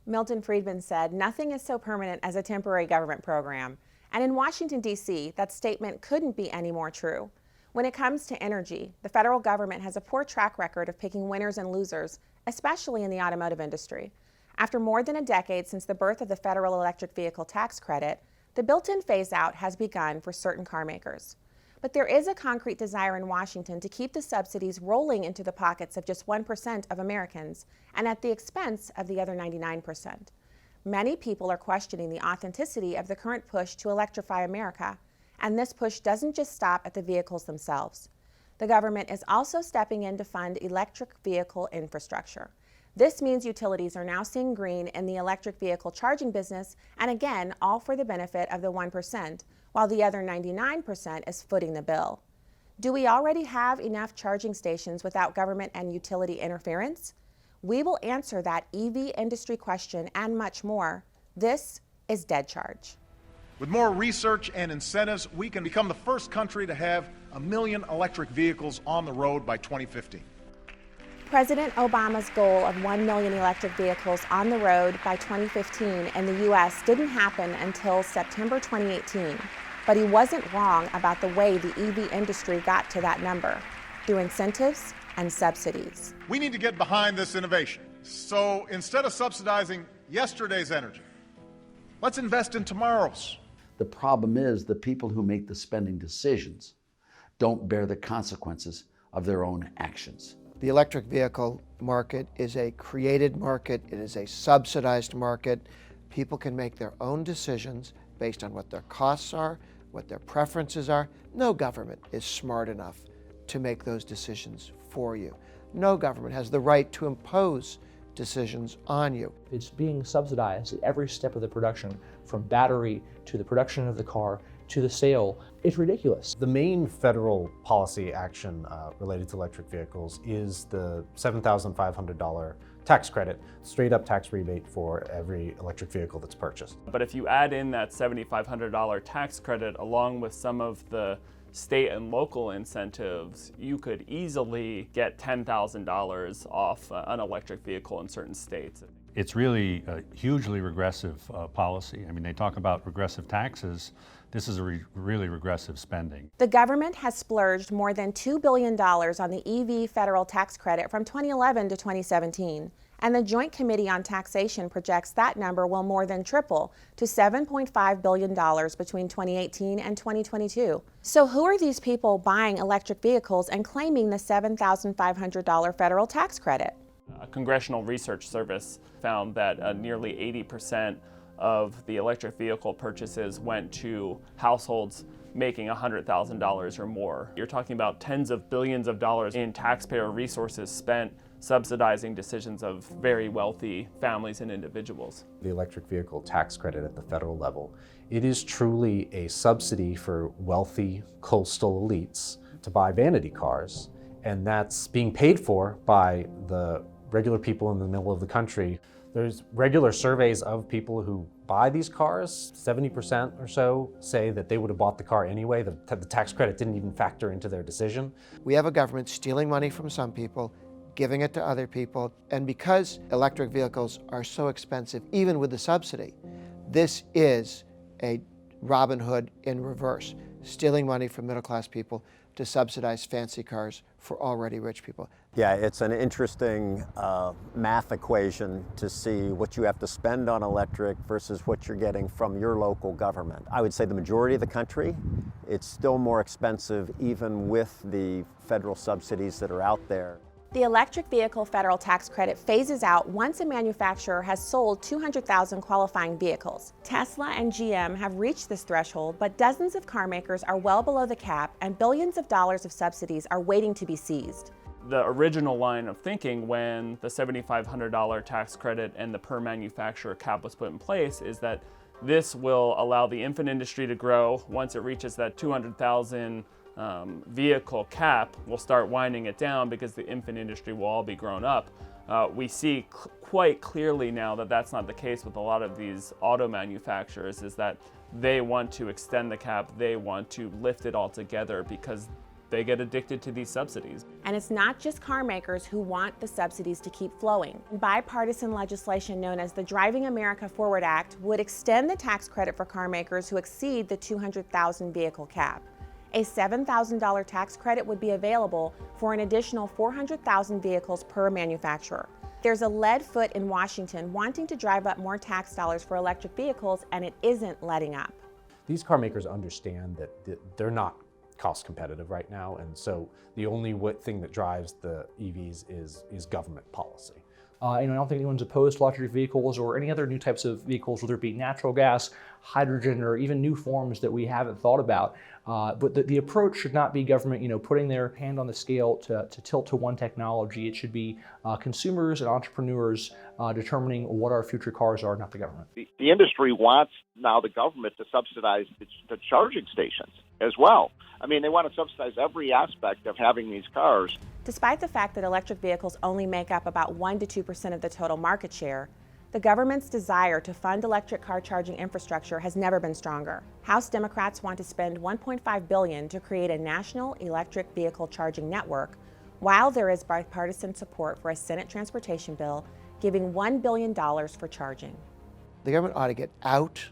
Milton Friedman said, "Nothing is so permanent as a temporary government program." And in Washington, D.C., that statement couldn't be any more true. When it comes to energy, the federal government has a poor track record of picking winners and losers, especially in the automotive industry. After more than a decade since the birth of the federal electric vehicle tax credit, the built-in phase-out has begun for certain car makers. But there is a concrete desire in Washington to keep the subsidies rolling into the pockets of just 1% of Americans and at the expense of the other 99%. Many people are questioning the authenticity of the current push to electrify America, and this push doesn't just stop at the vehicles themselves. The government is also stepping in to fund electric vehicle infrastructure. This means utilities are now seeing green in the electric vehicle charging business, and again, all for the benefit of the 1%, while the other 99% is footing the bill. Do we already have enough charging stations without government and utility interference? We will answer that EV industry question and much more. This is Dead Charge. With more research and incentives, we can become the first country to have 1 million electric vehicles on the road by 2015. President Obama's goal of 1 million electric vehicles on the road by 2015 in the U.S. didn't happen until September 2018. But he wasn't wrong about the way the EV industry got to that number, through incentives and subsidies. We need to get behind this innovation. So instead of subsidizing yesterday's energy, let's invest in tomorrow's. The problem is the people who make the spending decisions don't bear the consequences of their own actions. The electric vehicle market is a created market. It is a subsidized market. People can make their own decisions based on what their costs are, what their preferences are. No government is smart enough to make those decisions for you. No government has the right to impose decisions on you. It's being subsidized at every step of the production, from battery to the production of the car to the sale. It's ridiculous. The main federal policy action related to electric vehicles is the $7,500 tax credit, straight up tax rebate for every electric vehicle that's purchased. But if you add in that $7,500 tax credit along with some of the state and local incentives, you could easily get $10,000 off an electric vehicle in certain states. It's really a hugely regressive policy. I mean, they talk about regressive taxes. This is a really regressive spending. The government has splurged more than $2 billion on the EV federal tax credit from 2011 to 2017. And the Joint Committee on Taxation projects that number will more than triple to $7.5 billion between 2018 and 2022. So who are these people buying electric vehicles and claiming the $7,500 federal tax credit? A Congressional Research Service found that nearly 80% of the electric vehicle purchases went to households making $100,000 or more. You're talking about tens of billions of dollars in taxpayer resources spent subsidizing decisions of very wealthy families and individuals. The electric vehicle tax credit at the federal level, it is truly a subsidy for wealthy coastal elites to buy vanity cars, and that's being paid for by the regular people in the middle of the country. There's regular surveys of people who buy these cars. 70% or so say that they would have bought the car anyway. The tax credit didn't even factor into their decision. We have a government stealing money from some people, giving it to other people, and because electric vehicles are so expensive, even with the subsidy, this is a Robin Hood in reverse, stealing money from middle-class people to subsidize fancy cars for already rich people. Yeah, it's an interesting math equation to see what you have to spend on electric versus what you're getting from your local government. I would say the majority of the country, it's still more expensive even with the federal subsidies that are out there. The electric vehicle federal tax credit phases out once a manufacturer has sold 200,000 qualifying vehicles. Tesla and GM have reached this threshold, but dozens of car makers are well below the cap, and billions of dollars of subsidies are waiting to be seized. The original line of thinking when the $7,500 tax credit and the per manufacturer cap was put in place is that this will allow the infant industry to grow. Once it reaches that 200,000 vehicle cap, we'll start winding it down because the infant industry will all be grown up. We see quite clearly now that that's not the case with a lot of these auto manufacturers, is that they want to extend the cap, they want to lift it all together because they get addicted to these subsidies. And it's not just car makers who want the subsidies to keep flowing. Bipartisan legislation known as the Driving America Forward Act would extend the tax credit for car makers who exceed the 200,000 vehicle cap. A $7,000 tax credit would be available for an additional 400,000 vehicles per manufacturer. There's a lead foot in Washington wanting to drive up more tax dollars for electric vehicles, and it isn't letting up. These car makers understand that they're not cost competitive right now, and so the only thing that drives the EVs is government policy. I don't think anyone's opposed to electric vehicles or any other new types of vehicles, whether it be natural gas, hydrogen, or even new forms that we haven't thought about. But the approach should not be government, putting their hand on the scale to tilt to one technology. It should be consumers and entrepreneurs determining what our future cars are, not the government. The industry wants now the government to subsidize the charging stations as well. I mean, they want to subsidize every aspect of having these cars. Despite the fact that electric vehicles only make up about 1 to 2% of the total market share, the government's desire to fund electric car charging infrastructure has never been stronger. House Democrats want to spend $1.5 billion to create a national electric vehicle charging network, while there is bipartisan support for a Senate transportation bill giving $1 billion for charging. The government ought to get out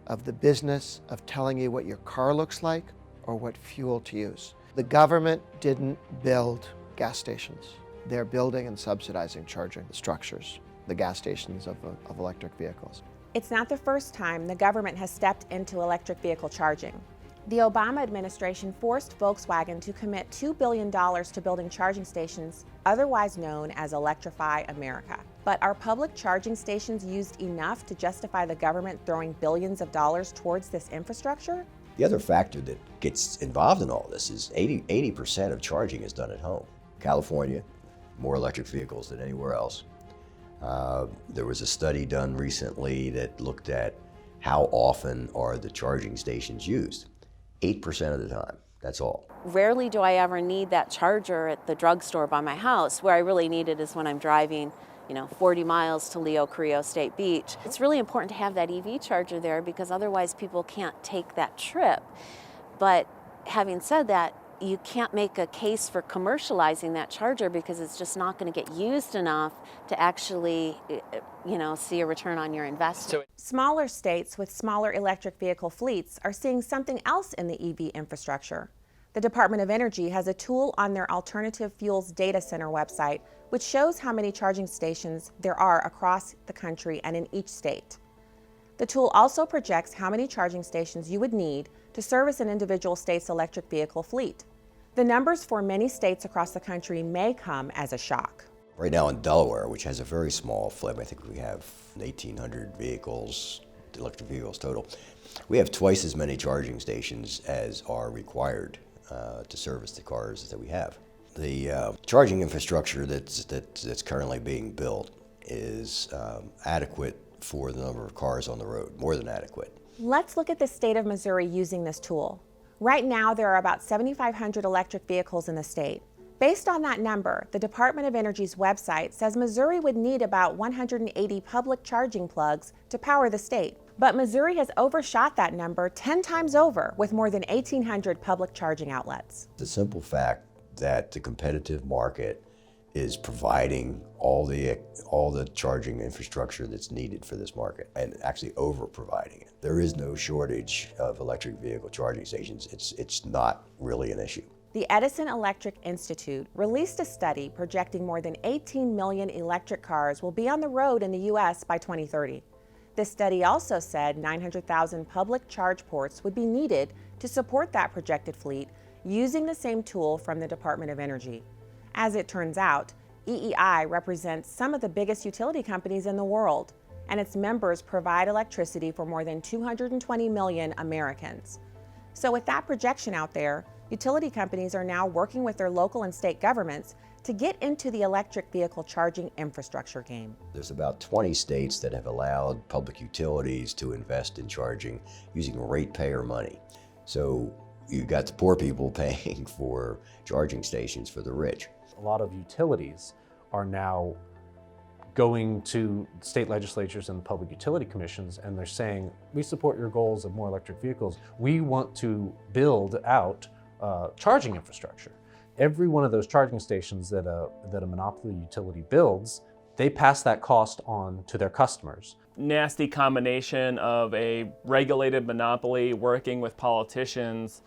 of the business of telling you what your car looks like or what fuel to use. The government didn't build gas stations. They're building and subsidizing charging structures, the gas stations of electric vehicles. It's not the first time the government has stepped into electric vehicle charging. The Obama administration forced Volkswagen to commit $2 billion to building charging stations, otherwise known as Electrify America. But are public charging stations used enough to justify the government throwing billions of dollars towards this infrastructure? The other factor that gets involved in all this is 80% of charging is done at home. California, more electric vehicles than anywhere else. There was a study done recently that looked at how often are the charging stations used. 8% of the time, that's all. Rarely do I ever need that charger at the drugstore by my house. Where I really need it is when I'm driving 40 miles to Leo Carrillo State Beach. It's really important to have that EV charger there because otherwise people can't take that trip. But having said that, you can't make a case for commercializing that charger because it's just not going to get used enough to actually, see a return on your investment. Smaller states with smaller electric vehicle fleets are seeing something else in the EV infrastructure. The Department of Energy has a tool on their Alternative Fuels Data Center website which shows how many charging stations there are across the country and in each state. The tool also projects how many charging stations you would need to service an individual state's electric vehicle fleet. The numbers for many states across the country may come as a shock. Right now in Delaware, which has a very small fleet, I think we have 1,800 vehicles, electric vehicles total. We have twice as many charging stations as are required to service the cars that we have. The charging infrastructure that's currently being built is adequate for the number of cars on the road, more than adequate. Let's look at the state of Missouri using this tool. Right now, there are about 7,500 electric vehicles in the state. Based on that number, the Department of Energy's website says Missouri would need about 180 public charging plugs to power the state. But Missouri has overshot that number 10 times over with more than 1,800 public charging outlets. The simple fact that the competitive market is providing all the charging infrastructure that's needed for this market and actually over providing it. There is no shortage of electric vehicle charging stations. It's not really an issue. The Edison Electric Institute released a study projecting more than 18 million electric cars will be on the road in the U.S. by 2030. This study also said 900,000 public charge ports would be needed to support that projected fleet using the same tool from the Department of Energy. As it turns out, EEI represents some of the biggest utility companies in the world, and its members provide electricity for more than 220 million Americans. So with that projection out there, utility companies are now working with their local and state governments to get into the electric vehicle charging infrastructure game. There's about 20 states that have allowed public utilities to invest in charging using ratepayer money. So you've got the poor people paying for charging stations for the rich. A lot of utilities are now going to state legislatures and the public utility commissions, and they're saying, we support your goals of more electric vehicles. We want to build out charging infrastructure. Every one of those charging stations that a monopoly utility builds, they pass that cost on to their customers. Nasty combination of a regulated monopoly working with politicians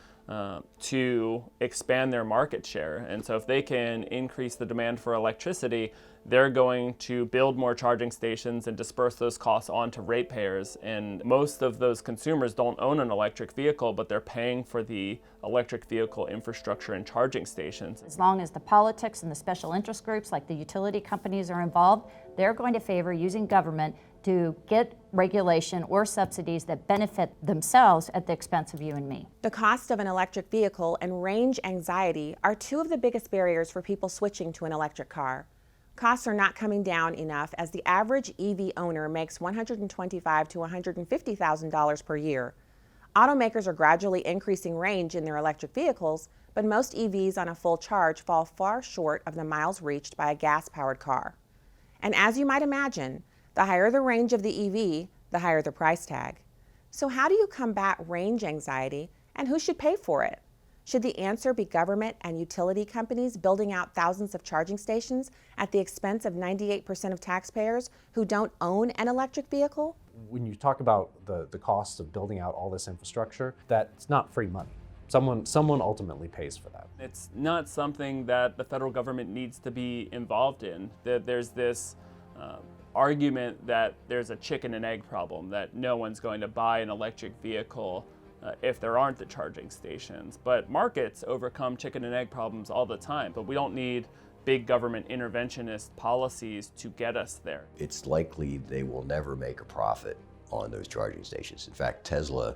to expand their market share. And so if they can increase the demand for electricity, they're going to build more charging stations and disperse those costs onto ratepayers. And most of those consumers don't own an electric vehicle, but they're paying for the electric vehicle infrastructure and charging stations. As long as the politics and the special interest groups like the utility companies are involved, they're going to favor using government to get regulation or subsidies that benefit themselves at the expense of you and me. The cost of an electric vehicle and range anxiety are two of the biggest barriers for people switching to an electric car. Costs are not coming down enough, as the average EV owner makes $125,000 to $150,000 per year. Automakers are gradually increasing range in their electric vehicles, but most EVs on a full charge fall far short of the miles reached by a gas-powered car. And as you might imagine, the higher the range of the EV, the higher the price tag. So how do you combat range anxiety, and who should pay for it? Should the answer be government and utility companies building out thousands of charging stations at the expense of 98% of taxpayers who don't own an electric vehicle? When you talk about the cost of building out all this infrastructure, that's not free money. Someone ultimately pays for that. It's not something that the federal government needs to be involved in. That there's this argument that there's a chicken and egg problem, that no one's going to buy an electric vehicle if there aren't the charging stations. But markets overcome chicken and egg problems all the time, but we don't need big government interventionist policies to get us there. It's likely they will never make a profit on those charging stations. In fact, Tesla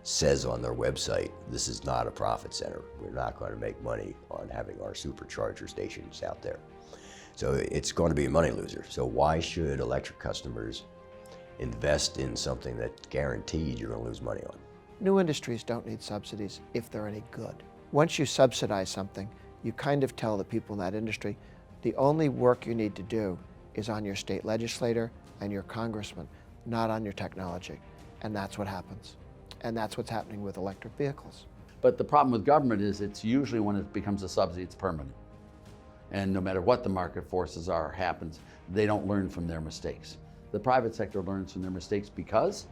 says on their website, this is not a profit center. We're not going to make money on having our supercharger stations out there. So it's going to be a money loser. So why should electric customers invest in something that's guaranteed you're going to lose money on? New industries don't need subsidies if they're any good. Once you subsidize something, you kind of tell the people in that industry, the only work you need to do is on your state legislator and your congressman, not on your technology. And that's what happens. And that's what's happening with electric vehicles. But the problem with government is it's usually when it becomes a subsidy, it's permanent. And no matter what the market forces are or happens, they don't learn from their mistakes. The private sector learns from their mistakes because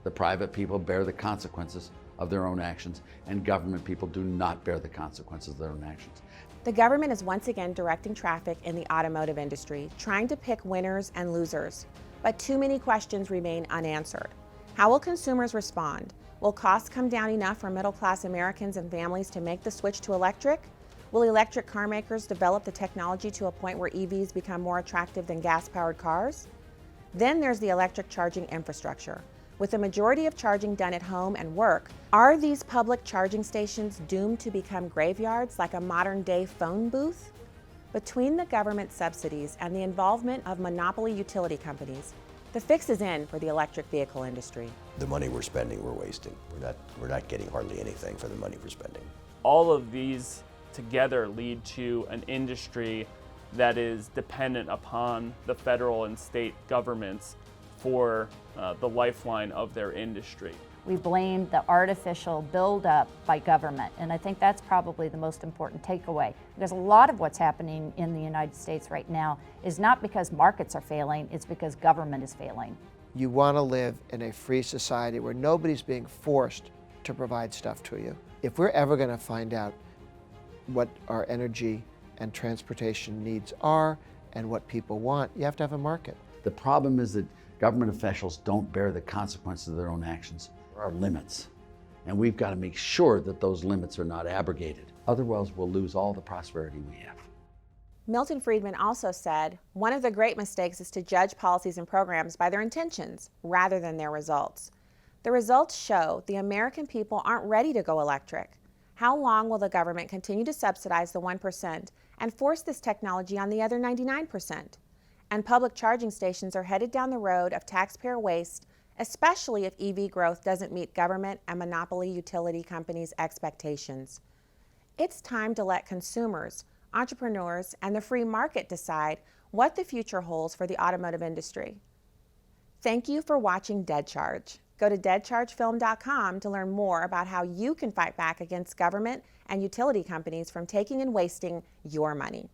the private people bear the consequences of their own actions, and government people do not bear the consequences of their own actions. The government is once again directing traffic in the automotive industry, trying to pick winners and losers. But too many questions remain unanswered. How will consumers respond? Will costs come down enough for middle-class Americans and families to make the switch to electric? Will electric car makers develop the technology to a point where EVs become more attractive than gas-powered cars? Then there's the electric charging infrastructure. With the majority of charging done at home and work, are these public charging stations doomed to become graveyards like a modern-day phone booth? Between the government subsidies and the involvement of monopoly utility companies, the fix is in for the electric vehicle industry. The money we're spending, we're wasting. We're not getting hardly anything for the money we're spending. All of these together lead to an industry that is dependent upon the federal and state governments for the lifeline of their industry. We blame the artificial buildup by government, and I think that's probably the most important takeaway, because a lot of what's happening in the United States right now is not because markets are failing, it's because government is failing. You want to live in a free society where nobody's being forced to provide stuff to you. If we're ever going to find out what our energy and transportation needs are and what people want, you have to have a market. The problem is that government officials don't bear the consequences of their own actions. There are limits, and we've got to make sure that those limits are not abrogated. Otherwise, we'll lose all the prosperity we have. Milton Friedman also said, one of the great mistakes is to judge policies and programs by their intentions rather than their results. The results show the American people aren't ready to go electric. How long will the government continue to subsidize the 1% and force this technology on the other 99%? And public charging stations are headed down the road of taxpayer waste, especially if EV growth doesn't meet government and monopoly utility companies' expectations. It's time to let consumers, entrepreneurs, and the free market decide what the future holds for the automotive industry. Thank you for watching Dead Charge. Go to deadchargefilm.com to learn more about how you can fight back against government and utility companies from taking and wasting your money.